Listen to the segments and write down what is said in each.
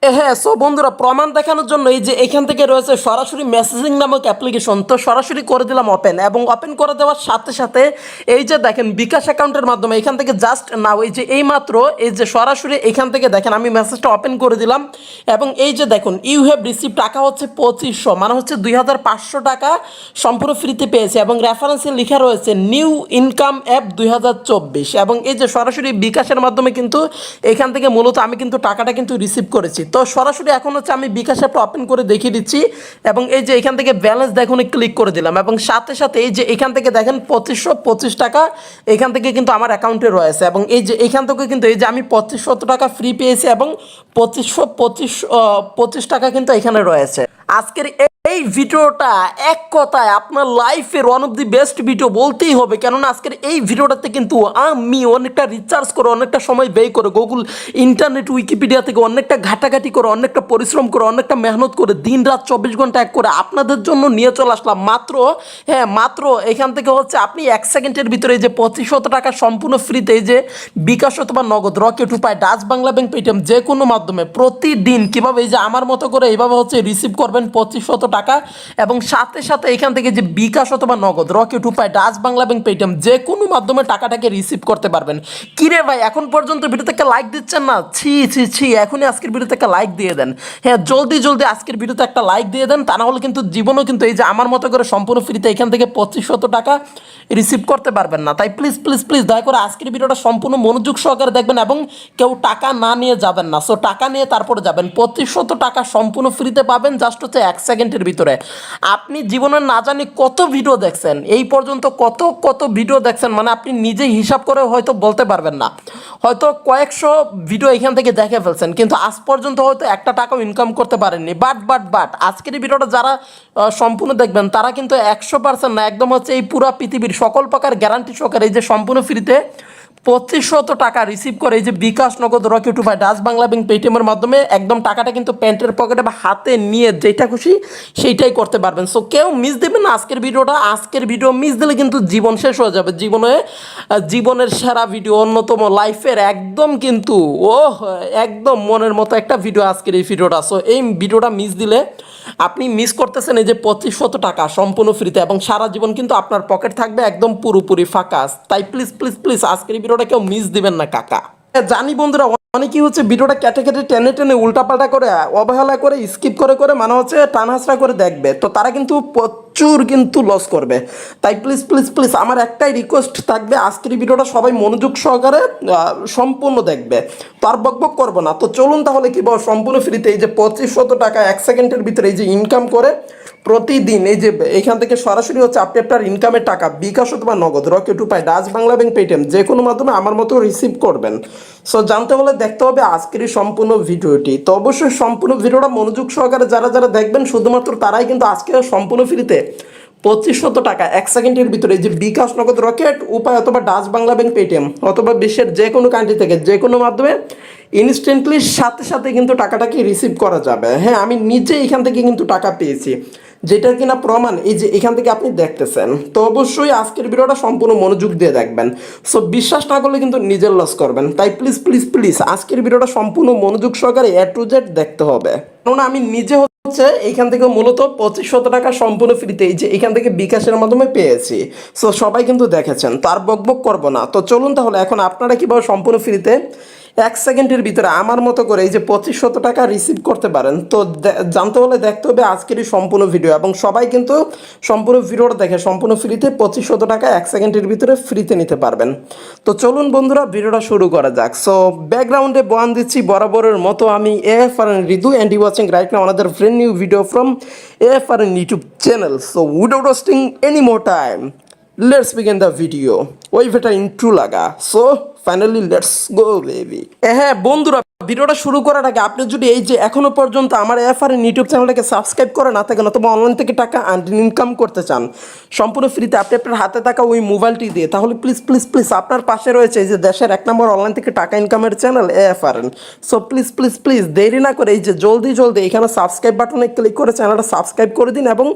হ্যাঁ, সো বন্ধুরা প্রমাণ দেখানোর জন্য এই যে এখান থেকে রয়েছে সরাসরি মেসেজিং নামক অ্যাপ্লিকেশন, তো সরাসরি করে দিলাম ওপেন, এবং ওপেন করে দেওয়ার সাথে সাথে এই যে দেখেন বিকাশ অ্যাকাউন্টের মাধ্যমে এখান থেকে জাস্ট নাও এই যে এইমাত্র এই যে সরাসরি এখান থেকে দেখেন আমি মেসেজটা ওপেন করে দিলাম, এবং এই যে দেখুন ইউ হ্যাভ রিসিভ টাকা হচ্ছে 2500, মানে হচ্ছে 2500 টাকা সম্পূর্ণ ফ্রিতে পেয়েছে, এবং রেফারেন্সে লেখা রয়েছে নিউ ইনকাম অ্যাপ 2024, এবং এই যে সরাসরি বিকাশের মাধ্যমে কিন্তু এখান থেকে মূলত আমি কিন্তু টাকাটা কিন্তু রিসিভ করেছি। তো সরাসরি এখন হচ্ছে আমি বিকাশ অ্যাপটা ওপেন করে দেখিয়ে দিচ্ছি, এবং এই যে এখান থেকে ব্যালেন্স দেখুন ক্লিক করে দিলাম, এবং সাথে সাথে এই যে এখান থেকে দেখেন 2525 টাকা এখান থেকে কিন্তু আমার অ্যাকাউন্টে রয়েছে, এবং এই যে এখান থেকে কিন্তু এই যে আমি 2500 টাকা ফ্রি পেয়েছি, এবং 2525 টাকা কিন্তু এখানে রয়েছে। আজকের এই ভিডিওটা এক কথায় আপনার লাইফের one of the best video বলতেই হবে, কেননা আজকের এই ভিডিওটাতে কিন্তু আমি অনেকটা রিচার্জ করে অনেকটা সময় ব্যয় করে গুগল ইন্টারনেট উইকিপিডিয়া থেকে অনেকটা ঘাটাঘাটি করে অনেকটা পরিশ্রম করে অনেকটা মেহনত করে দিন রাত 24 ঘন্টা এক করে আপনাদের জন্য নিয়ে চলে আসলাম মাত্র, হ্যাঁ মাত্র এখান থেকে হচ্ছে আপনি 1 সেকেন্ডের ভিতরে এই যে 2500 টাকা সম্পূর্ণ ফ্রিতে এই যে বিকাশ অথবা নগদ, রকেট, উপায়, ডাচ বাংলা ব্যাংক, পেটিএম যে কোনো মাধ্যমে প্রতিদিন কীভাবে এই যে আমার মতো করে এইভাবে হচ্ছে রিসিভ করবেন 2500 টাকা, এবং সাথে সাথে এখান থেকে যে বিকাশ অথবা নগদ, রকেট, উপায়, ডাচ বাংলা ব্যাংক, পেটিএম যে কোনো মাধ্যমে টাকাটাকে রিসিভ করতে পারবেন। কিরে ভাই এখন পর্যন্ত ভিডিওতে একটা লাইক দিচ্ছেন না? ছি ছি ছি, এখনই আজকের ভিডিওতে একটা লাইক দিয়ে দেন। হ্যাঁ জলদি জলদি আজকের ভিডিওতে একটা লাইক দিয়ে দেন, তা না হলে কিন্তু জীবনও কিন্তু এই যে আমার মতো করে সম্পূর্ণ ফ্রিতে এখান থেকে 2500 টাকা রিসিভ করতে পারবেন না। তাই প্লিজ প্লিজ প্লিজ দয়া করে আজকের ভিডিওটা সম্পূর্ণ মনোযোগ সহকারে দেখবেন, এবং কেউ টাকা না নিয়ে যাবেন না। সো টাকা নিয়ে তারপরে যাবেন, 2500 টাকা সম্পূর্ণ ফ্রিতে পাবেন জাস্ট হচ্ছে 1 সেকেন্ডের ভিতরে। আপনি জীবনে না জানি কত ভিডিও দেখছেন এই পর্যন্ত, কত কত ভিডিও দেখছেন, মানে আপনি নিজেই হিসাব করে হয়তো বলতে পারবেন না, হয়তো কয়েকশো ভিডিও এখান থেকে দেখে ফেলছেন, কিন্তু আজ পর্যন্ত হয়তো একটা টাকাও ইনকাম করতে পারেননি। বাট আজকের এই ভিডিওটা যারা সম্পূর্ণ দেখবেন তারা কিন্তু 100% না, একদম হচ্ছে এই পুরা পৃথিবীর সকল প্রকার গ্যারান্টি সহকারে এই যে সম্পূর্ণ ফ্রিতে 2500 টাকা রিসিভ করে এই যে বিকাশ, নগদ, রকেট, উপায়, ডাচ বাংলা ব্যাংক, পেটিএমের মাধ্যমে একদম টাকাটা কিন্তু প্যান্টের পকেটে বা হাতে নিয়ে যেটা খুশি সেইটাই করতে পারবেন। সো কেউ মিস দেবেন না আজকের ভিডিওটা, আজকের ভিডিও মিস দিলে কিন্তু জীবন শেষ হয়ে যাবে। জীবনের সেরা ভিডিও, অন্যতম লাইফের একদম কিন্তু একদম মনের মতো একটা ভিডিও আজকের এই ভিডিওটা। সো এই ভিডিওটা মিস দিলে আপনি মিস করতেছেন এই যে 2500 টাকা সম্পূর্ণ ফ্রিতে, এবং সারা জীবন কিন্তু আপনার পকেট থাকবে একদম পুরোপুরি ফাঁকা। তাই প্লিজ প্লিজ প্লিজ আজকের এই ভিডিওটা কেউ মিস দিবেন না কাকা। জানি বন্ধুরা অনেকেই হচ্ছে ভিডিওটা কেটে কেটে টেনে টেনে উল্টাপাল্টা করে অবহেলা করে স্কিপ করে করে মানে হচ্ছে টানহাসড়া করে দেখবে, তো তারা কিন্তু প্রচুর কিন্তু লস করবে। তাই প্লিজ প্লিজ প্লিজ আমার একটাই রিকোয়েস্ট থাকবে, আজকের এই ভিডিওটা সবাই মনোযোগ সহকারে সম্পূর্ণ দেখবে, তো আর বকবক করবো না। তো চলুন তাহলে কি সম্পূর্ণ ফ্রিতে এই যে 2500 টাকা 1 সেকেন্ডের ভিতরে এই যে ইনকাম করে প্রতিদিন এই যে এখান থেকে সরাসরি হচ্ছে আপনি আপনার ইনকামের টাকা বিকাশ অথবা নগদ, রকেট, উপায়, ডাচ বাংলা ব্যাংক, পেটিএম যে কোনো মাধ্যমে আমার মতো রিসিভ করবেন। সো জানতে হলে দেখতে হবে আজকের এই সম্পূর্ণ ভিডিওটি। তো অবশ্যই সম্পূর্ণ ভিডিওটা মনোযোগ সহকারে যারা যারা দেখবেন শুধুমাত্র তারাই কিন্তু আজকে সম্পূর্ণ ফ্রিতে 2500 টাকা 1 সেকেন্ডের ভিতরে যে বিকাশ, নগদ, রকেট, উপায় অথবা ডাচ বাংলা ব্যাংক, পেটিএম অথবা বিশ্বের যে কোনো কান্ট্রি থেকে যে কোনো মাধ্যমে ইনস্ট্যান্টলি সাথে সাথে কিন্তু টাকাটাকে রিসিভ করা যাবে। হ্যাঁ আমি নিজে এখান থেকে কিন্তু টাকা পেয়েছি, যেটা কিনা প্রমাণ এই যে এখান থেকে আপনি দেখতেছেন। তো অবশ্যই আজকের ভিডিওটা সম্পূর্ণ মনোযোগ দিয়ে দেখবেন। সো বিশ্বাস না করলে কিন্তু নিজের লস করবেন। তাই প্লিজ প্লিজ প্লিজ আজকের ভিডিওটা সম্পূর্ণ মনোযোগ সহকারে A to Z দেখতে হবে, কারণ আমি নিজে হচ্ছে এইখান থেকে মূলত 2500 টাকা সম্পূর্ণ ফ্রিতে এই যে এখান থেকে বিকাশের মাধ্যমে পেয়েছি। সো সবাই কিন্তু দেখেছেন, তার বকবক করবো না। তো চলুন তাহলে এখন আপনারা কীভাবে সম্পূর্ণ ফ্রিতে 1 সেকেন্ডের ভিতরে আমার মতো করে এই যে 2500 টাকা রিসিভ করতে পারেন। তো জানতে হলে দেখতে হবে আজকের এই সম্পূর্ণ ভিডিও, এবং সবাই কিন্তু সম্পূর্ণ ভিডিওটা দেখে সম্পূর্ণ ফ্রিতে 2500 টাকা 1 সেকেন্ডের ভিতরে ফ্রিতে নিতে পারবেন। তো চলুন বন্ধুরা ভিডিওটা শুরু করা যাক। সো ব্যাকগ্রাউন্ডে বয়ান দিচ্ছি বরাবরের মতো আমি AFRN Ridu, and you watching right now another brand new video from AFRN YouTube channel. So without wasting any more time, let's begin the video. ওই ভেটা ইন্ট্রো লাগা। So finally let's go baby. হ্যাঁ বন্ধুরা ভিডিওটা শুরু করার আগে আপনি যদি এই যে এখনো পর্যন্ত আমার AFRN ইউটিউব চ্যানেলটাকে সাবস্ক্রাইব করে না থাকেন অথবা অনলাইন থেকে টাকা ইনকাম করতে চান সম্পূর্ণ ফ্রিতে আপনি আপনার হাতে থাকা ওই মোবাইলটি দিয়ে, তাহলে প্লিজ প্লিজ প্লিজ আপনার পাশে রয়েছে এই যে দেশের 1 নম্বর অনলাইন থেকে টাকা ইনকামের channel AFRN। So please please please দেরি না করে এই যে জলদি জলদি এখানে সাবস্ক্রাইব বাটনে ক্লিক করে চ্যানেলটা সাবস্ক্রাইব করে দিন, এবং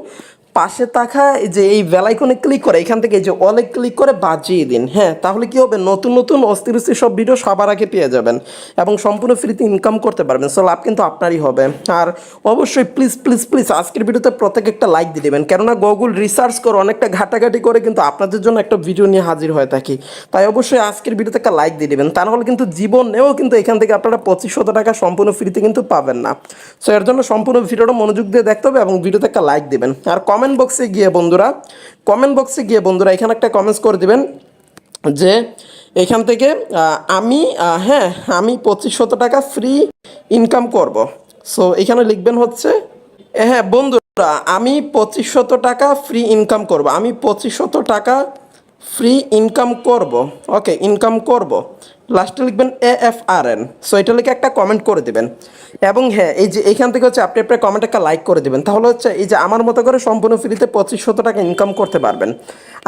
পাশে থাকা এই যে এই বেল আইকনে ক্লিক করে এখান থেকে এই যে অলে ক্লিক করে বাজিয়ে দিন। হ্যাঁ, তাহলে কি হবে, নতুন নতুন অস্থির অস্থির সব ভিডিও সবার আগে পেয়ে যাবেন এবং সম্পূর্ণ ফ্রিতে ইনকাম করতে পারবেন। সো লাভ কিন্তু আপনারই হবে। আর অবশ্যই প্লিজ প্লিজ প্লিজ আজকের ভিডিওতে প্রত্যেক একটা লাইক দিয়ে দেবেন, কেননা গুগল রিসার্চ করে অনেকটা ঘাটাঘাটি করে কিন্তু আপনাদের জন্য একটা ভিডিও নিয়ে হাজির হয়ে থাকি। তাই অবশ্যই আজকের ভিডিওতে একটা লাইক দিয়ে দেবেন, তা নাহলে কিন্তু জীবনেও কিন্তু এখান থেকে আপনারা 2500 টাকা সম্পূর্ণ ফ্রিতে কিন্তু পাবেন না। সো এর জন্য সম্পূর্ণ ভিডিওটা মনোযোগ দিয়ে দেখতে হবে এবং ভিডিওতে একটা লাইক দিবেন। আর কমেন্ট বক্সে গিয়ে বন্ধুরা এখানে একটা কমেন্টস করে দিবেন যে এখান থেকে আমি 2500 টাকা ফ্রি ইনকাম করব। সো এখানে লিখবেন হচ্ছে হ্যাঁ বন্ধুরা, আমি 2500 টাকা ফ্রি ইনকাম করব, আমি 2500 টাকা ফ্রি ইনকাম করব। ওকে, ইনকাম করব, লাস্টে লিখবেন AFRN। সো এটা লিখে একটা কমেন্ট করে দেবেন এবং হ্যাঁ এই যে এইখান থেকে হচ্ছে আপনি আপনার কমেন্ট একটা লাইক করে দেবেন, তাহলে হচ্ছে এই যে আমার মতো করে সম্পূর্ণ ফ্রিতে 2500 টাকা ইনকাম করতে পারবেন।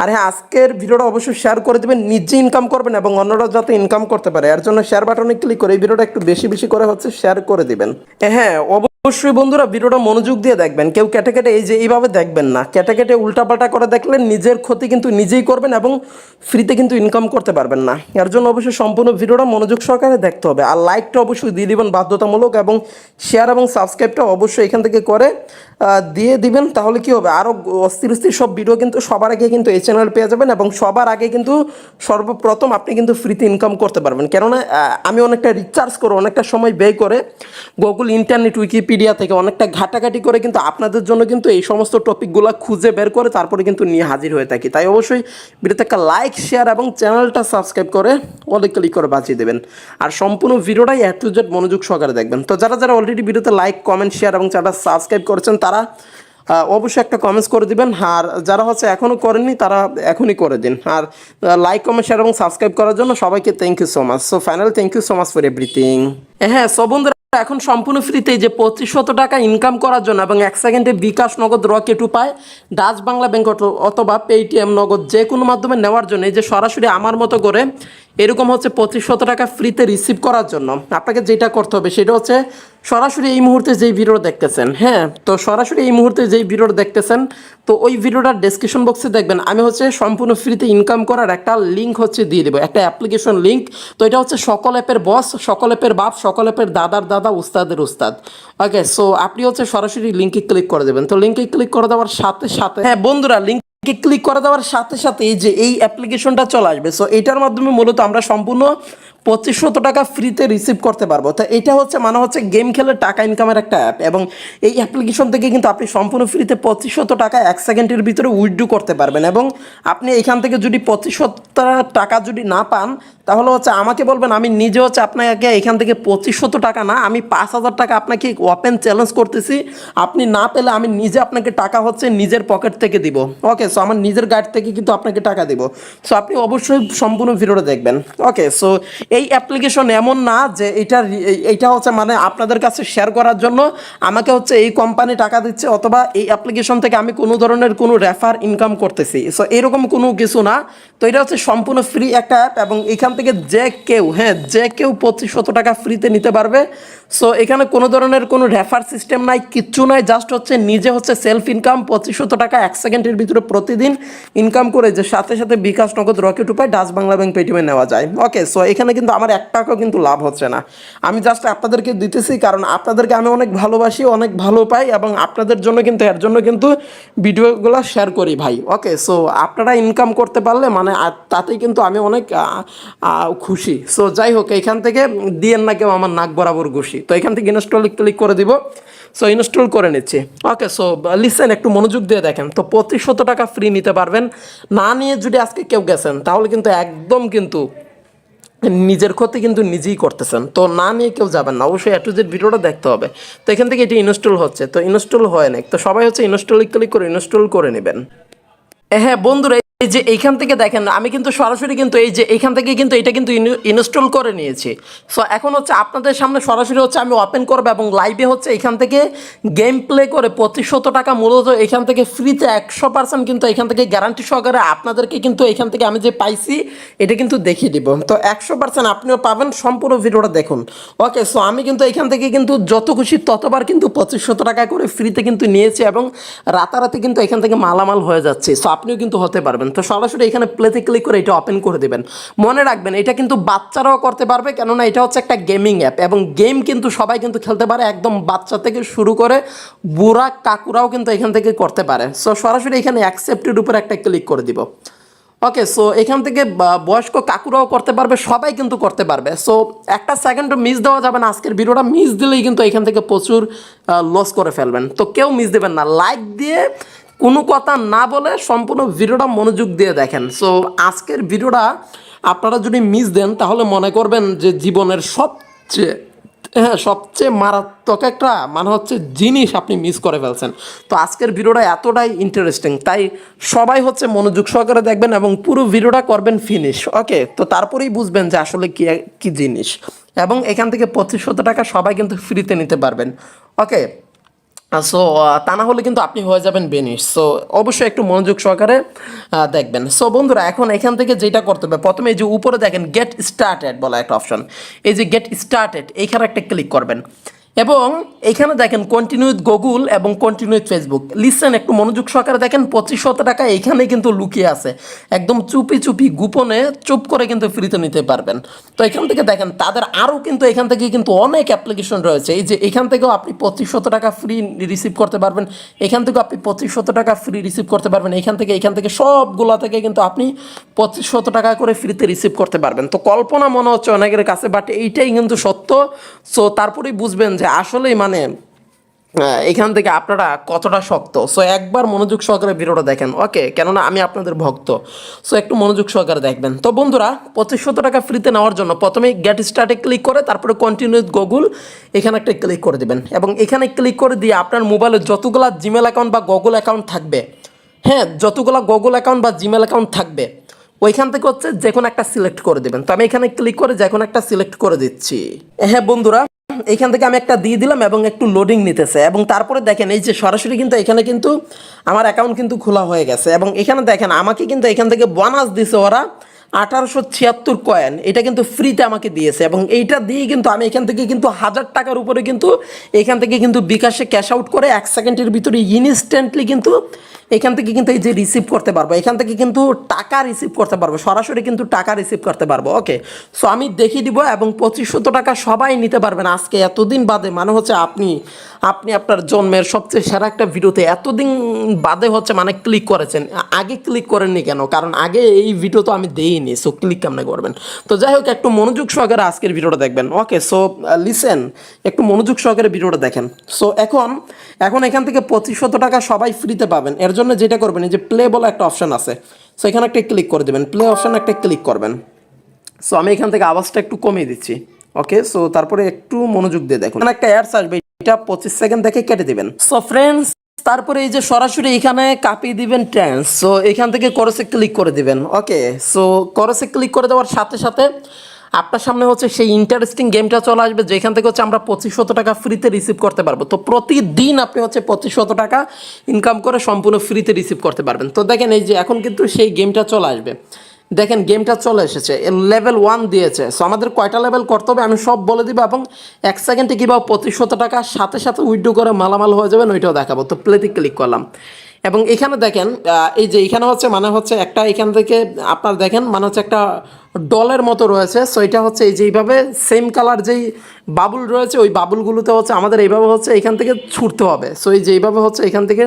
আর হ্যাঁ, আজকের ভিডিওটা অবশ্যই শেয়ার করে দেবেন, নিজে ইনকাম করবেন এবং অন্যরা যাতে ইনকাম করতে পারে এর জন্য শেয়ার বাটনে ক্লিক করে এই ভিডিওটা একটু বেশি বেশি করে হচ্ছে শেয়ার করে দিবেন। হ্যাঁ অবশ্যই বন্ধুরা ভিডিওটা মনোযোগ দিয়ে দেখবেন, কেউ কেটে কেটে এই যে এইভাবে দেখবেন না, কেটে কেটে উল্টাপাল্টা করে দেখলে নিজের ক্ষতি কিন্তু নিজেই করবেন এবং ফ্রিতে কিন্তু ইনকাম করতে পারবেন না। এর জন্য অবশ্যই সম্পূর্ণ ভিডিওটা মনোযোগ সহকারে দেখতে হবে। আর লাইকটা অবশ্যই দিয়ে দিবেন বাধ্যতামূলক এবং শেয়ার এবং সাবস্ক্রাইবটা অবশ্যই এখান থেকে করে দিয়ে দিবেন, তাহলে কি হবে আরও অস্থির অস্থির সব ভিডিও কিন্তু সবার আগে কিন্তু এই চ্যানেল পেয়ে যাবেন এবং সবার আগে কিন্তু সর্বপ্রথম আপনি কিন্তু ফ্রিতে ইনকাম করতে পারবেন। কেননা আমি অনেকটা রিচার্জ করে অনেকটা সময় ব্যয় করে গুগল ইন্টারনেট উইকিপিডিয়া থেকে অনেকটা ঘাটাঘাটি করে কিন্তু আপনাদের জন্য কিন্তু এই সমস্ত টপিকগুলো খুঁজে বের করে তারপরে কিন্তু নিয়ে হাজির হয়ে থাকি। তাই অবশ্যই ভিডিওতে একটা লাইক শেয়ার এবং চ্যানেলটা সাবস্ক্রাইব করে অলে ক্লিক করে বাঁচিয়ে দেবেন আর সম্পূর্ণ ভিডিওটাই A to Z মনোযোগ সহকারে দেখবেন। তো যারা যারা অলরেডি ভিডিওতে লাইক কমেন্ট শেয়ার এবং চ্যানেলটা সাবস্ক্রাইব করেছেন তারা অবশ্যই একটা কমেন্টস করে দিবেন, আর যারা হচ্ছে এখনও করেননি তারা এখনই করে দিন। আর লাইক কমেন্ট শেয়ার এবং সাবস্ক্রাইব করার জন্য সবাইকে thank you so much. So finally thank you so much for everything. হ্যাঁ সো বন্ধুরা, এখন সম্পূর্ণ ফ্রিতে যে 2500 টাকা ইনকাম করার জন্য এবং 1 সেকেন্ডে বিকাশ নগদ রকেট উপায় ডাচ বাংলা ব্যাংক অথবা পেটিএম নগদ যে কোনো মাধ্যমে নেওয়ার জন্য এই যে সরাসরি আমার মতো করে এরকম হচ্ছে 2500 টাকা ফ্রিতে রিসিভ করার জন্য আপনাকে যেটা করতে হবে সেটা হচ্ছে সরাসরি এই মুহূর্তে যেই ভিডিও দেখতেছেন, হ্যাঁ তো সরাসরি এই মুহূর্তে যেই ভিডিও দেখতেছেন তো ওই ভিডিওটার ডেসক্রিপশন বক্সে দেখবেন আমি হচ্ছে সম্পূর্ণ ফ্রিতে ইনকাম করার একটা লিঙ্ক হচ্ছে দিয়ে দেবো, একটা অ্যাপ্লিকেশন লিঙ্ক। তো এটা হচ্ছে সকল অ্যাপের বস, সকল অ্যাপের বাপ, সকল অ্যাপের দাদার দাদা, উস্তাদের উস্তাদ। ওকে, সো আপনি হচ্ছে সরাসরি লিঙ্কে ক্লিক করে দেবেন। তো লিঙ্কে ক্লিক করে দেওয়ার সাথে সাথে হ্যাঁ বন্ধুরা, লিঙ্ক ক্লিক করে দেওয়ার সাথে সাথে এই যে এই অ্যাপ্লিকেশনটা চলে আসবে। সো এটার মাধ্যমে মূলত আমরা সম্পূর্ণ 2500 টাকা ফ্রিতে রিসিভ করতে পারবো। তো এটা হচ্ছে মানে হচ্ছে গেম খেলে টাকা ইনকামের একটা অ্যাপ এবং এই অ্যাপ্লিকেশন থেকে কিন্তু আপনি সম্পূর্ণ ফ্রিতে 2500 টাকা 1 সেকেন্ডের ভিতরে উইথড্র করতে পারবেন এবং আপনি এখান থেকে যদি 2500 টাকা যদি না পান তাহলে হচ্ছে আমাকে বলবেন, আমি নিজে হচ্ছে আপনাকে এখান থেকে 2500 টাকা না আমি 5000 টাকা আপনাকে ওপেন চ্যালেঞ্জ করতেছি, আপনি না পেলে আমি নিজে আপনাকে টাকা হচ্ছে নিজের পকেট থেকে দিব। ওকে, সো আমার নিজের গাইড থেকে কিন্তু আপনাকে টাকা দিব। সো আপনি অবশ্যই সম্পূর্ণ ভিডিওটা দেখবেন। ওকে, সো এই অ্যাপ্লিকেশন এমন না যে এইটা হচ্ছে মানে আপনাদের কাছে শেয়ার করার জন্য আমাকে হচ্ছে এই কোম্পানি টাকা দিচ্ছে অথবা এই অ্যাপ্লিকেশন থেকে আমি কোনো ধরনের কোনো রেফার ইনকাম করতেছি। সো এরকম কোনো কিছু না। তো এটা হচ্ছে সম্পূর্ণ ফ্রি একটা অ্যাপ এবং এখান থেকে যে কেউ 2500 টাকা ফ্রিতে নিতে পারবে। সো এখানে কোনো ধরনের কোনো রেফার সিস্টেম নাই, কিচ্ছু নাই, জাস্ট হচ্ছে নিজে হচ্ছে সেলফ ইনকাম 2500 টাকা 1 সেকেন্ডের ভিতরে প্রতিদিন ইনকাম করে যে সাথে সাথে বিকাশ নগদ রকেট উপায় ডাচ বাংলা ব্যাংক পেটিএমে নেওয়া যায়। ওকে, সো এখানে কিন্তু আমার 1 টাকাও কিন্তু লাভ হচ্ছে না, আমি জাস্ট আপনাদেরকে দিতেছি কারণ আপনাদেরকে আমি অনেক ভালোবাসি, অনেক ভালো পাই এবং আপনাদের জন্য কিন্তু এর জন্য কিন্তু ভিডিওগুলো শেয়ার করি ভাই। ওকে, সো আপনারা ইনকাম করতে পারলে মানে তাতেই কিন্তু আমি অনেক খুশি। সো যাই হোক, এখান থেকে দিয়েন না কেউ আমার নাক বরাবর ঘুষি। তো এখান থেকে ইনস্টল ক্লিক করে দিব। সো ইনস্টল করে নিচ্ছি। ওকে, সো লিসেন, একটু মনোযোগ দিয়ে দেখেন। তো 2500 টাকা ফ্রি নিতে পারবেন, না নিয়ে যদি আজকে কেউ গেছেন তাহলে কিন্তু একদম কিন্তু নিজের ক্ষতি কিন্তু নিজেই করতেছেন। তো না নিয়ে কেউ যাবেন না, অবশ্যই A to Z ভিডিওটা দেখতে হবে। তো এখান থেকে এটি ইনস্টল হচ্ছে, তো ইনস্টল হয় না, তো সবাই হচ্ছে ইনস্টল ক্লিক করে ইনস্টল করে নেবেন। হ্যাঁ বন্ধুরা, এই যে এইখান থেকে দেখেন আমি কিন্তু সরাসরি কিন্তু এই যে এইখান থেকে কিন্তু এটা কিন্তু ইনস্টল করে নিয়েছি। সো এখন হচ্ছে আপনাদের সামনে সরাসরি হচ্ছে আমি ওপেন করবো এবং লাইভে হচ্ছে এখান থেকে গেম প্লে করে 2500 টাকা মূলত এখান থেকে ফ্রিতে 100% কিন্তু এখান থেকে গ্যারান্টি সহকারে আপনাদেরকে কিন্তু এখান থেকে আমি যে পাইছি এটা কিন্তু দেখিয়ে দিব। তো 100% আপনিও পাবেন, সম্পূর্ণ ভিডিওটা দেখুন। ওকে, সো আমি কিন্তু এখান থেকে কিন্তু যত খুশি ততবার কিন্তু 2500 টাকা করে ফ্রিতে কিন্তু নিয়েছি এবং রাতারাতি কিন্তু এখান থেকে মালামাল হয়ে যাচ্ছে। সো আপনিও কিন্তু হতে পারবেন। তো সরাসরি এখানে প্লেতে ক্লিক করে এটা ওপেন করে দেবেন। মনে রাখবেন এটা কিন্তু বাচ্চারাও করতে পারবে, কেননা এটা হচ্ছে একটা গেমিং অ্যাপ এবং গেম কিন্তু সবাই কিন্তু খেলতে পারে, একদম বাচ্চা থেকে শুরু করে বুড়া কাকুরাও কিন্তু এখান থেকে করতে পারে। সো সরাসরি এখানে অ্যাকসেপ্টেড উপর একটা ক্লিক করে দিব। ওকে, সো এখান থেকে বয়স্ক কাকুরাও করতে পারবে, সবাই কিন্তু করতে পারবে। সো একটা সেকেন্ডও মিস দেওয়া যাবে না। আজকের ভিডিওটা মিস দিলেই কিন্তু এখান থেকে প্রচুর লস করে ফেলবেন। তো কেউ মিস দেবেন না, লাইক দিয়ে কোনো কথা না বলে সম্পূর্ণ ভিডিওটা মনোযোগ দিয়ে দেখেন। সো আজকের ভিডিওটা আপনারা যদি মিস দেন তাহলে মনে করবেন যে জীবনের সবচেয়ে মারাত্মক একটা মানে হচ্ছে জিনিস আপনি মিস করে ফেলছেন। তো আজকের ভিডিওটা এতটাই ইন্টারেস্টিং, তাই সবাই হচ্ছে মনোযোগ সহকারে দেখবেন এবং পুরো ভিডিওটা করবেন ফিনিশ। ওকে, তো তারপরেই বুঝবেন যে আসলে কি জিনিস, এবং এখান থেকে 2500 টাকা সবাই কিন্তু ফ্রিতে নিতে পারবেন। ওকে, সো তা না হলে কিন্তু আপনি হয়ে যাবেন বেনিশ। সো অবশ্যই একটু মনোযোগ সহকারে দেখবেন। সো বন্ধুরা, এখন এখান থেকে যেটা করতে হবে, প্রথমে এই যে উপরে দেখেন গেট স্টার্টেড বলা একটা অপশন, এই যে গেট স্টার্টেড এইখানে একটা ক্লিক করবেন এবং এখানে দেখেন কন্টিনিউ উইথ গুগল এবং কন্টিনিউ উইথ ফেসবুক। লিসেন, একটু মনোযোগ সহকারে দেখেন 2500 টাকা এইখানে কিন্তু লুকিয়ে আছে, একদম চুপি চুপি গোপনে চুপ করে কিন্তু ফ্রিতে নিতে পারবেন। তো এখান থেকে দেখেন তাদের আরও কিন্তু এখান থেকে কিন্তু অনেক অ্যাপ্লিকেশন রয়েছে। এই যে এখান থেকেও আপনি 2500 টাকা ফ্রি রিসিভ করতে পারবেন, এখান থেকেও আপনি 2500 টাকা ফ্রি রিসিভ করতে পারবেন, এখান থেকে সবগুলো থেকে কিন্তু আপনি 2500 টাকা করে ফ্রিতে রিসিভ করতে পারবেন। তো কল্পনা মনে হচ্ছে অনেকের কাছে, বাট এইটাই কিন্তু সত্য। সো তারপরেই বুঝবেন যে আসলেই মানে এখান থেকে আপনারা কতটা শক্ত। সো একবার মনোযোগ সহকারে ভিডিওটা দেখেন। ওকে, কেননা আমি আপনাদের ভক্ত। সো একটু মনোযোগ সহকারে দেখবেন। তো বন্ধুরা, 2500 টাকা ফ্রিতে নেওয়ার জন্য প্রথমেই গেট স্টার্টে ক্লিক করে তারপরে কন্টিনিউ উইথ গুগল এখানে একটা ক্লিক করে দেবেন এবং এখানে ক্লিক করে দিয়ে আপনার মোবাইলে যতগুলো জিমেল অ্যাকাউন্ট বা গুগল অ্যাকাউন্ট থাকবে, হ্যাঁ যতগুলো গুগল অ্যাকাউন্ট বা জিমেল অ্যাকাউন্ট থাকবে ওইখান থেকে হচ্ছে যে কোনো একটা সিলেক্ট করে দেবেন। তো আমি এখানে ক্লিক করে যে কোনো একটা সিলেক্ট করে দিচ্ছি। হ্যাঁ বন্ধুরা, এইখান থেকে আমি একটা দিয়ে দিলাম এবং একটু লোডিং নিতেছে এবং তারপরে দেখেন এই যে সরাসরি কিন্তু এখানে কিন্তু আমার অ্যাকাউন্ট কিন্তু খোলা হয়ে গেছে এবং এখানে দেখেন আমাকে কিন্তু এখান থেকে বোনাস দিছে ওরা 1876 কয়েন, এটা কিন্তু ফ্রিতে আমাকে দিয়েছে এবং এইটা দিয়ে কিন্তু আমি এখান থেকে কিন্তু 1000 টাকার উপরে কিন্তু এখান থেকে কিন্তু বিকাশে ক্যাশ আউট করে 1 সেকেন্ডের ভিতরে ইনস্ট্যান্টলি কিন্তু এখান থেকে কিন্তু এই যে রিসিভ করতে পারবো, এখান থেকে কিন্তু টাকা রিসিভ করতে পারবো, সরাসরি কিন্তু টাকা রিসিভ করতে পারবো। ওকে, সো আমি দেখিয়ে দিব এবং 2500 টাকা সবাই নিতে পারবেন আজকে এতদিন বাদে। মানে হচ্ছে আপনি আপনার জন্মের সবচেয়ে সেরা একটা ভিডিওতে এতদিন বাদে হচ্ছে মানে ক্লিক করেছেন। আগে ক্লিক করেননি কেন? কারণ আগে এই ভিডিও তো আমি দেইনি। সো ক্লিক কেমনে করবেন? তো যাই হোক, একটু মনোযোগ সহকারে আজকের ভিডিওটা দেখবেন। ওকে, সো লিসেন, একটু মনোযোগ সহকারে ভিডিওটা দেখেন। সো এখন এখান থেকে 2500 টাকা সবাই ফ্রিতে পাবেন। এর জন্য যেটা করবেন, এই যে প্লে বলে একটা অপশন আছে, সো এখানে একটা ক্লিক করে দেবেন, প্লে অপশন একটা ক্লিক করবেন। সো আমি এখান থেকে আওয়াজটা একটু কমিয়ে দিচ্ছি। ওকে, সো তারপরে একটু মনোযোগ দিয়ে দেখুন, একটা অ্যাডস আসবে, এটা 25 সেকেন্ড দেখে কেটে দিবেন। সো ফ্রেন্ডস, তারপরে এই যে সরাসরি এখানে কাপিয়ে দিবেন ট্রান্স। সো এখান থেকে করসে ক্লিক করে দিবেন। ওকে, সো করসে ক্লিক করে দেওয়ার সাথে সাথে আপনার সামনে হচ্ছে সেই ইন্টারেস্টিং গেমটা চলে আসবে, যেখান থেকে হচ্ছে আমরা 2500 টাকা ফ্রিতে রিসিভ করতে পারবো। তো প্রতিদিন আপনি হচ্ছে 2500 টাকা ইনকাম করে সম্পূর্ণ ফ্রিতে রিসিভ করতে পারবেন। তো দেখেন এই যে এখন কিন্তু সেই গেমটা চলে আসবে। দেখেন গেমটা চলে এসেছে, লেভেল 1 দিয়েছে। সো আমাদের কয়টা লেভেল করতে হবে আমি সব বলে দিব এবং 1 সেকেন্ডে কীভাবে 2500 টাকা সাথে সাথে উইথড্র করে মালামাল হয়ে যাবেন ওইটাও দেখাবো। তো প্লেতে ক্লিক করলাম এবং এখানে দেখেন এই যে এখানে হচ্ছে মানে হচ্ছে একটা এখান থেকে আপনার দেখেন মানে হচ্ছে একটা ডলের মতো রয়েছে। সো এটা হচ্ছে এই যে এইভাবে সেম কালার যেই বাবুল রয়েছে ওই বাবুলগুলোতে হচ্ছে আমাদের এইভাবে হচ্ছে এখান থেকে ছুটতে হবে। সো এই যে এইভাবে হচ্ছে এখান থেকে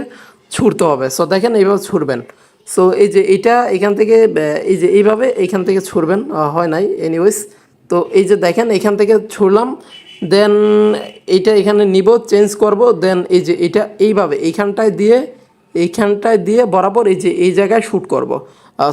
ছুটতে হবে। সো দেখেন এইভাবে ছুটবেন। সো এই যে এইটা এখান থেকে এই যে এইভাবে এইখান থেকে ছুড়বেন, হয় নাই এনিওয়েজ। তো এই যে দেখেন এখান থেকে ছুড়লাম, দেন এইটা এখানে নিব, চেঞ্জ করব, দেন এই যে এটা এইভাবে এইখানটায় দিয়ে বরাবর এই যে এই জায়গায় শ্যুট করব।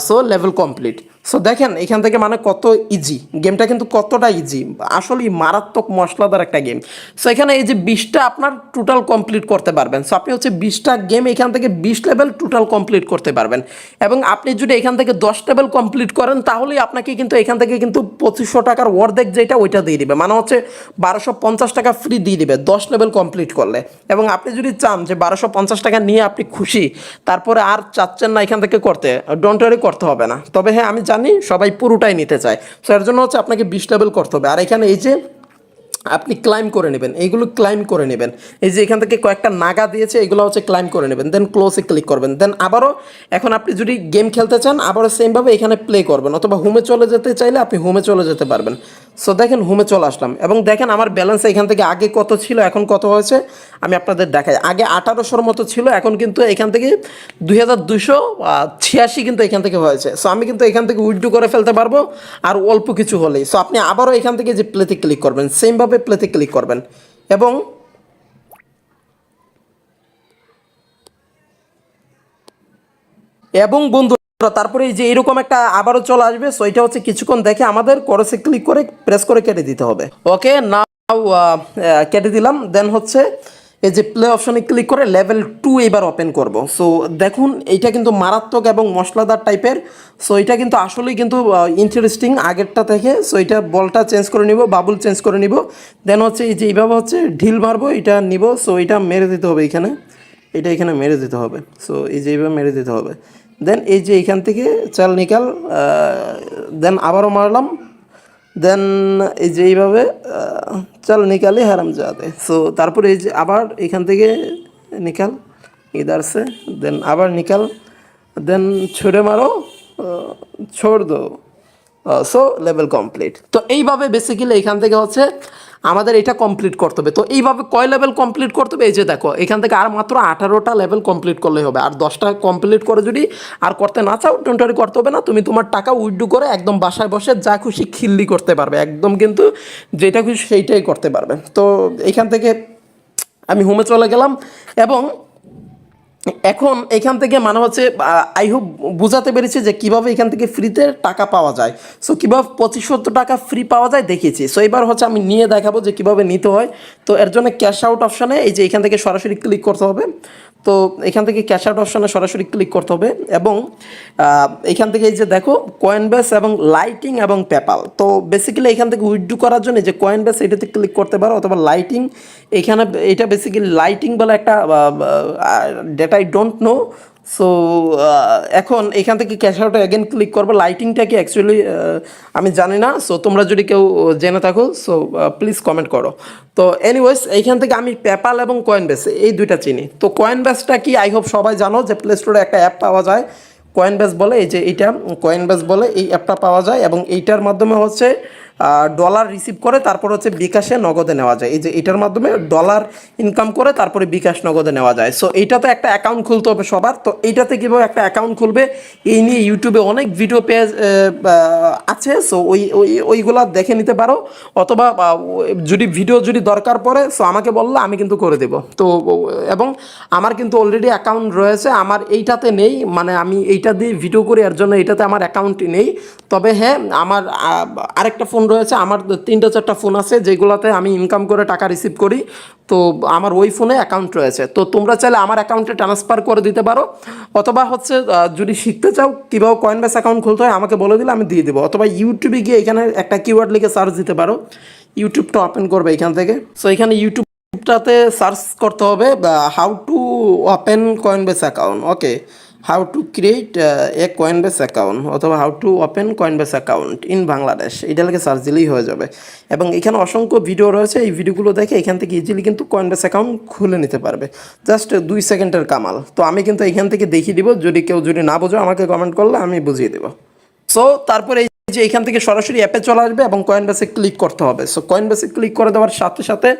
So level complete. সো দেখেন এখান থেকে মানে কত ইজি, গেমটা কিন্তু কতটা ইজি, আসলেই মারাত্মক মশলাদার একটা গেম। সো এখানে এই যে 20টা আপনার টোটাল কমপ্লিট করতে পারবেন। সো আপনি হচ্ছে 20টা গেম এখান থেকে 20 লেভেল টোটাল কমপ্লিট করতে পারবেন। এবং আপনি যদি এখান থেকে 10 লেভেল কমপ্লিট করেন তাহলেই আপনাকে কিন্তু এখান থেকে কিন্তু 2500 টাকার অর্ধেক যেটা ওইটা দিয়ে দিবে, মানে হচ্ছে 1250 টাকা ফ্রি দিয়ে দিবে 10 লেভেল কমপ্লিট করলে। এবং আপনি যদি চান যে 1250 টাকা নিয়ে আপনি খুশি, তারপরে আর চাচ্ছেন না এখান থেকে করতে, ডোন্ট ওয়ারি, করতে হবে না। তবে হ্যাঁ আমি জানি সবাই পুরোটাই নিতে চায়, সো এর জন্য হচ্ছে আপনাকে 20 লেভেল করতে হবে। আর এখানে এই যে আপনি ক্লাইম করে নেবেন, এইগুলো ক্লাইম করে নেবেন, এই যে এখান থেকে কয়েকটা নাগা দিয়েছে এগুলো হচ্ছে ক্লাইম করে নেবেন, দেন ক্লোজে ক্লিক করবেন। দেন আবারও এখন আপনি যদি গেম খেলতে চান আবারও সেমভাবে এখানে প্লে করবেন, অথবা হোমে চলে যেতে চাইলে আপনি হোমে চলে যেতে পারবেন। সো দেখেন হোমে চলে আসলাম এবং দেখেন আমার ব্যালেন্স এখান থেকে আগে কত ছিল এখন কত হয়েছে আমি আপনাদের দেখাই। আগে 1800-র মতো ছিল, এখন কিন্তু এখান থেকে 2286 কিন্তু এখান থেকে হয়েছে। সো আমি কিন্তু এখান থেকে উইথড্র করে ফেলতে পারবো আর অল্প কিছু হলেই। সো আপনি আবারও এখান থেকে যে প্লেতে ক্লিক করবেন, সেমভাবে প্লেতে ক্লিক করবেন এবং বন্ধুরা তারপরে এই যে এরকম একটা আবারও চলে আসবে। সো এটা হচ্ছে কিছুক্ষণ দেখে আমাদের করসে ক্লিক করে প্রেস করে কেটে দিতে হবে। ওকে, নাও কেটে দিলাম। দেন হচ্ছে এই যে প্লে অপশনে ক্লিক করে লেভেল 2 এবার ওপেন করব। সো দেখুন এইটা কিন্তু মারাত্মক এবং মশলাদার টাইপের। সো এটা কিন্তু আসলেই কিন্তু ইন্টারেস্টিং আগেরটা থেকে। সো এটা বলটা চেঞ্জ করে নিব, বাবুল চেঞ্জ করে নিব। দেন হচ্ছে এই যে এইভাবে হচ্ছে ঢিল মারবো, এটা নিব। সো এটা মেরে দিতে হবে এখানে, এটা এখানে মেরে দিতে হবে। সো এই যে এইভাবে মেরে দিতে হবে। দেন এই যে এখান থেকে চাল নিকাল, দেন আবারও মারলাম। দেন এই যে এইভাবে চাল নিকালে হারাম যাতে। সো তারপরে এই যে আবার এখান থেকে নিকাল ইধার সে, দেন আবার নিকাল, দেন ছুড়ে মারো, ছোড় দো। So level complete. তো এইভাবে বেসিক্যালি এখান থেকে হচ্ছে আমাদের এটা কমপ্লিট করতে হবে। তো এইভাবে কয় লেভেল কমপ্লিট করতে হবে, এই যে দেখো এখান থেকে আর মাত্র 18টা লেভেল কমপ্লিট করলেই হবে। আর 10টা কমপ্লিট করে যদি আর করতে না চাও টোটালি করতে হবে না, তুমি তোমার টাকা উইথড্র করে একদম বাসায় বসে যা খুশি খিল্লি করতে পারবে, একদম কিন্তু যেটা খুশি সেইটাই করতে পারবে। তো এখান থেকে আমি হোমে চলে গেলাম এবং এখন এখান থেকে মানে হচ্ছে আই হোপ বুঝাতে পেরেছি যে কীভাবে এখান থেকে ফ্রিতে টাকা পাওয়া যায়। সো কীভাবে 2500 টাকা ফ্রি পাওয়া যায় দেখিয়েছি। সো এবার হচ্ছে আমি নিয়ে দেখাবো যে কীভাবে নিতে হয়। তো এর জন্য ক্যাশ আউট অপশানে এই যে এখান থেকে সরাসরি ক্লিক করতে হবে। তো এখান থেকে ক্যাশ আউট অপশানে সরাসরি ক্লিক করতে হবে এবং এখান থেকে এই যে দেখো কয়েনবেস এবং লাইটিং এবং পেপাল। তো বেসিক্যালি এখান থেকে উইথড্র করার জন্য যে কয়েনবেস এটাতে ক্লিক করতে পারো, অথবা লাইটিং, এখানে এটা বেসিক্যালি লাইটিং বলে একটা data I don't know. So এখন এখান থেকে ক্যাশ আউটে অ্যাগেন ক্লিক করবো। লাইটিংটা কি অ্যাকচুয়ালি আমি জানি না। সো তোমরা যদি কেউ জেনে থাকো সো প্লিজ কমেন্ট করো। তো এনিওয়েজ এইখান থেকে আমি পেপাল এবং কয়েনবেস এই দুইটা চিনি। তো কয়েনবেসটা কি আই হোপ সবাই জানো যে প্লে স্টোরে একটা অ্যাপ পাওয়া যায় কয়েনবেস বলে, এই যে এইটা কয়েনবেস বলে এই অ্যাপটা পাওয়া যায় এবং এইটার মাধ্যমে হচ্ছে ডলার রিসিভ করে তারপর হচ্ছে বিকাশে নগদে নেওয়া যায়। এই যে এটার মাধ্যমে ডলার ইনকাম করে তারপরে বিকাশ নগদে নেওয়া যায়। সো এইটাতে একটা অ্যাকাউন্ট খুলতে হবে সবার। তো এইটাতে কীভাবে একটা অ্যাকাউন্ট খুলবে এই নিয়ে ইউটিউবে অনেক ভিডিও পেজ আছে। সো ওইগুলা দেখে নিতে পারো, অথবা যদি ভিডিও যদি দরকার পড়ে সো আমাকে বললে আমি কিন্তু করে দেবো। তো এবং আমার কিন্তু অলরেডি অ্যাকাউন্ট রয়েছে, আমার এইটাতে নেই, মানে আমি এইটা দিয়ে ভিডিও করি এর জন্য এইটাতে আমার অ্যাকাউন্টই নেই। তবে হ্যাঁ আমার আরেকটা ফোন রয়েছে, আমার 3-4টা ফোন আছে যেগুলোতে আমি ইনকাম করে টাকা রিসিভ করি। তো আমার ওই ফোনে অ্যাকাউন্ট রয়েছে। তো তোমরা চাইলে আমার অ্যাকাউন্টে ট্রান্সফার করে দিতে পারো, অথবা হচ্ছে যদি শিখতে চাও কীভাবে কয়েনবেস অ্যাকাউন্ট খুলতে হয় আমাকে বলে দিলে আমি দিয়ে দেবো। অথবা ইউটিউবে গিয়ে এখানে একটা কিওয়ার্ড লিখে সার্চ দিতে পারো, ইউটিউবটা ওপেন করবে এখান থেকে। সো এখানে ইউটিউবটাতে সার্চ করতে হবে how to open Coinbase account. Okay, how to create a Coinbase account অথবা how to open Coinbase account in Bangladesh, এটা লিখে সার্চ দিলেই হয়ে যাবে। এবং এখানে অসংখ্য ভিডিও রয়েছে, এই ভিডিওগুলো দেখে এখান থেকে ইজিলি কিন্তু কয়েনবেস অ্যাকাউন্ট খুলে নিতে পারবে, জাস্ট 2 সেকেন্ডের কামাল। তো আমি কিন্তু এখান থেকে দেখিয়ে দিব, যদি কেউ যদি না বোঝো আমাকে কমেন্ট করলে আমি বুঝিয়ে দেবো। সো তারপরে এই যে এখান থেকে সরাসরি অ্যাপে চলে আসবে এবং কয়েনবেসে ক্লিক করতে হবে। সো কয়েনবেসে ক্লিক করে দেওয়ার সাথে সাথে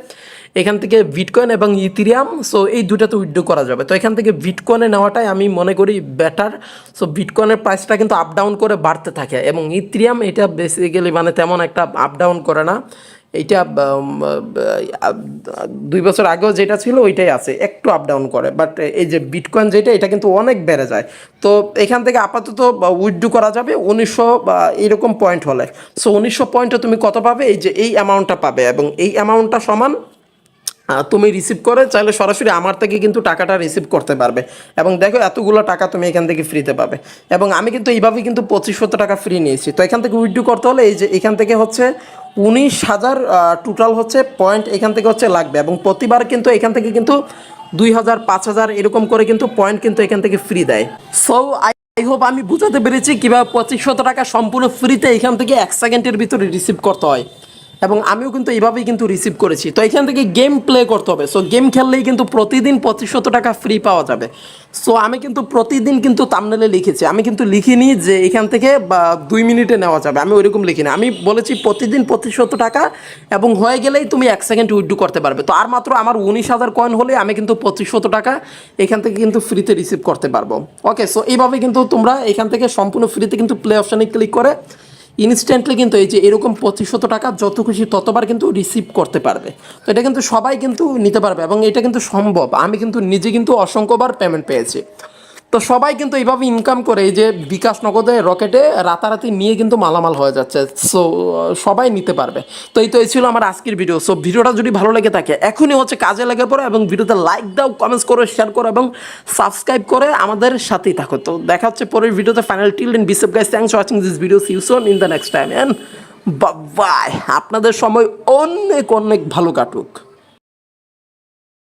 এখান থেকে বিটকয়েন এবং ইথেরিয়াম, সো এই দুটাতে উইথড্র করা যাবে। তো এখান থেকে বিটকয়েনে নেওয়াটাই আমি মনে করি বেটার। সো বিটকয়েনের প্রাইসটা কিন্তু আপ ডাউন করে বাড়তে থাকে এবং ইথেরিয়াম এটা বেসিক্যালি মানে তেমন একটা আপ ডাউন করে না, এইটা 2 বছর আগেও যেটা ছিল ওইটাই আছে, একটু আপ ডাউন করে। বাট এই যে বিটকয়েন যেটা, এটা কিন্তু অনেক বেড়ে যায়। তো এখান থেকে আপাতত উইথড্র করা যাবে 1900 বা এরকম পয়েন্ট হলে। সো 1900 পয়েন্টে তুমি কত পাবে, এই যে এই অ্যামাউন্টটা পাবে, এবং এই অ্যামাউন্টটা সমান তুমি রিসিভ করে চাইলে সরাসরি আমার থেকে কিন্তু টাকাটা রিসিভ করতে পারবে। এবং দেখো এতগুলো টাকা তুমি এখান থেকে ফ্রিতে পাবে। এবং আমি কিন্তু এইভাবেই কিন্তু 2500 টাকা ফ্রি নিয়েছি। তো এখান থেকে উইথড্র করতে হলে এই যে এখান থেকে হচ্ছে 19,000 টোটাল হচ্ছে পয়েন্ট এখান থেকে হচ্ছে লাগবে। এবং প্রতিবার কিন্তু এখান থেকে কিন্তু 2000 5000 এরকম করে কিন্তু পয়েন্ট কিন্তু এখান থেকে ফ্রি দেয়। সো আই হোপ আমি বুঝাতে পেরেছি কীভাবে 2500 টাকা সম্পূর্ণ ফ্রিতে এখান থেকে 1 সেকেন্ডের ভিতরে রিসিভ করতে হয়। এবং আমিও কিন্তু এইভাবেই কিন্তু রিসিভ করেছি। তো এখান থেকে গেম প্লে করতে হবে। সো গেম খেললেই কিন্তু প্রতিদিন 2500 টাকা ফ্রি পাওয়া যাবে। সো আমি কিন্তু প্রতিদিন কিন্তু থাম্বনেলে লিখেছি, আমি কিন্তু লিখিনি যে এখান থেকে 2 মিনিটে নেওয়া যাবে, আমি ওইরকম লিখিনি। আমি বলেছি প্রতিদিন 2500 টাকা, এবং হয়ে গেলেই তুমি 1 সেকেন্ড উইথড্র করতে পারবে। তো আর মাত্র আমার 19,000 কয়েন হলে আমি কিন্তু 2500 টাকা এখান থেকে কিন্তু ফ্রিতে রিসিভ করতে পারবো। ওকে, সো এইভাবে কিন্তু তোমরা এখান থেকে সম্পূর্ণ ফ্রিতে কিন্তু প্লে অপশানে ক্লিক করে ইনস্ট্যান্টলি কিন্তু এই যে এরকম 2500 টাকা যত খুশি ততবার কিন্তু রিসিভ করতে পারবে। তো এটা কিন্তু সবাই কিন্তু নিতে পারবে, এবং এটা কিন্তু সম্ভব। আমি কিন্তু নিজে কিন্তু অসংখ্যবার পেমেন্ট পেয়েছি। তো সবাই কিন্তু এইভাবে ইনকাম করে, এই যে বিকাশ নগদে রকেটে রাতারাতি নিয়ে কিন্তু মালামাল হয়ে যাচ্ছে। সো সবাই নিতে পারবে। তো এই ছিল আমার আজকের ভিডিও। সো ভিডিওটা যদি ভালো লেগে থাকে এখনই হচ্ছে কাজে লেগে পড়ো, এবং ভিডিওতে লাইক দাও, কমেন্টস করো, শেয়ার করো, এবং সাবস্ক্রাইব করে আমাদের সাথেই থাকো। তো দেখা হচ্ছে পরের ভিডিওতে। Final till then, be safe guys, thanks for watching this video, see you soon in the next time, and bye. আপনাদের সময় অনেক অনেক ভালো কাটুক।